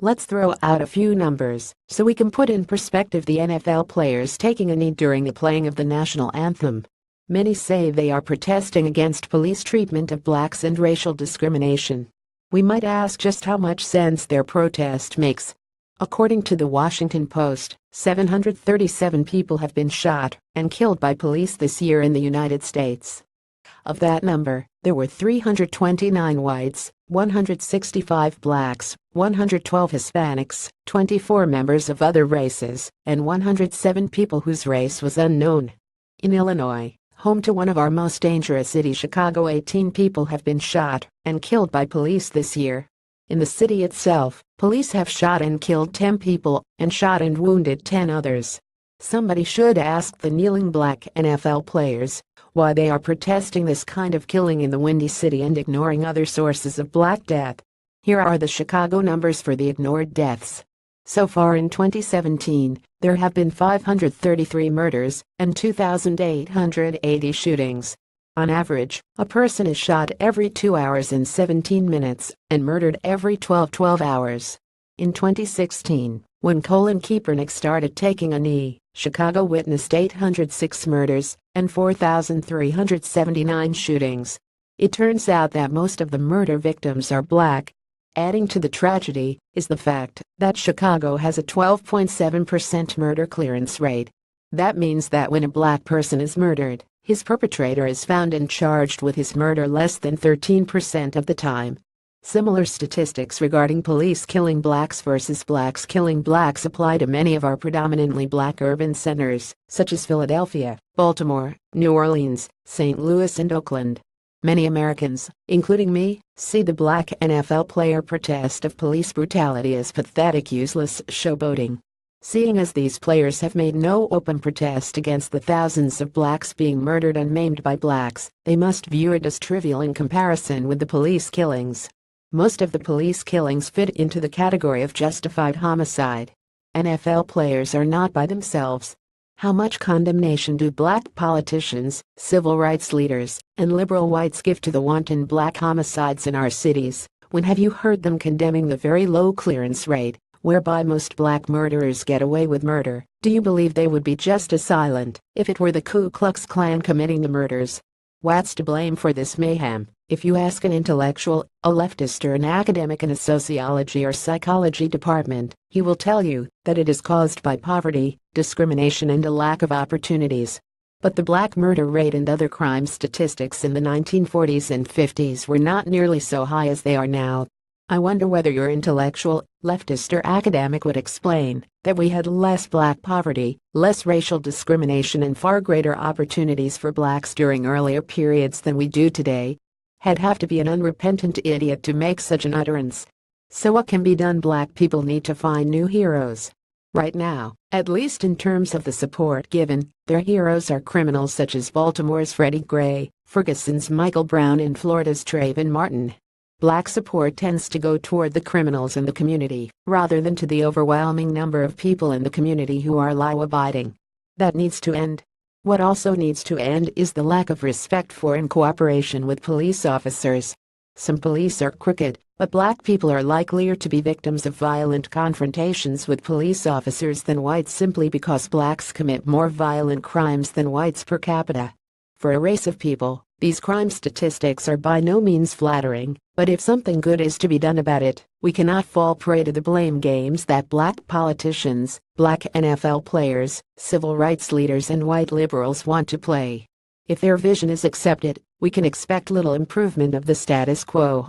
Let's throw out a few numbers so we can put in perspective the NFL players taking a knee during the playing of the national anthem. Many say they are protesting against police treatment of blacks and racial discrimination. We might ask just how much sense their protest makes. According to the Washington Post, 737 people have been shot and killed by police this year in the United States. Of that number, there were 329 whites, 165 blacks, 112 Hispanics, 24 members of other races, and 107 people whose race was unknown. In Illinois, home to one of our most dangerous cities, Chicago, 18 people have been shot and killed by police this year. In the city itself, police have shot and killed 10 people and shot and wounded 10 others. Somebody should ask the kneeling black NFL players why they are protesting this kind of killing in the Windy City and ignoring other sources of black death. Here are the Chicago numbers for the ignored deaths. So far in 2017, there have been 533 murders and 2,880 shootings. On average, a person is shot every 2 hours and 17 minutes and murdered every 12 hours. In 2016, when Colin Kaepernick started taking a knee, Chicago witnessed 806 murders and 4,379 shootings. It turns out that most of the murder victims are black. Adding to the tragedy is the fact that Chicago has a 12.7% murder clearance rate. That means that when a black person is murdered, his perpetrator is found and charged with his murder less than 13% of the time. Similar statistics regarding police killing blacks versus blacks killing blacks apply to many of our predominantly black urban centers, such as Philadelphia, Baltimore, New Orleans, St. Louis, and Oakland. Many Americans, including me, see the black NFL player protest of police brutality as pathetic, useless showboating. Seeing as these players have made no open protest against the thousands of blacks being murdered and maimed by blacks, they must view it as trivial in comparison with the police killings. Most of the police killings fit into the category of justified homicide. NFL players are not by themselves. How much condemnation do black politicians, civil rights leaders, and liberal whites give to the wanton black homicides in our cities? When have you heard them condemning the very low clearance rate whereby most black murderers get away with murder? Do you believe they would be just as silent if it were the Ku Klux Klan committing the murders? What's to blame for this mayhem? If you ask an intellectual, a leftist, or an academic in a sociology or psychology department, he will tell you that it is caused by poverty, discrimination, and a lack of opportunities. But the black murder rate and other crime statistics in the 1940s and 50s were not nearly so high as they are now. I wonder whether your intellectual, leftist, or academic would explain that we had less black poverty, less racial discrimination, and far greater opportunities for blacks during earlier periods than we do today. He'd have to be an unrepentant idiot to make such an utterance. So what can be done? Black people need to find new heroes. Right now, at least in terms of the support given, their heroes are criminals such as Baltimore's Freddie Gray, Ferguson's Michael Brown, and Florida's Trayvon Martin. Black support tends to go toward the criminals in the community, rather than to the overwhelming number of people in the community who are law-abiding. That needs to end. What also needs to end is the lack of respect for and cooperation with police officers. Some police are crooked, but black people are likelier to be victims of violent confrontations with police officers than whites simply because blacks commit more violent crimes than whites per capita. For a race of people, these crime statistics are by no means flattering, but if something good is to be done about it, we cannot fall prey to the blame games that black politicians, black NFL players, civil rights leaders, and white liberals want to play. If their vision is accepted, we can expect little improvement of the status quo.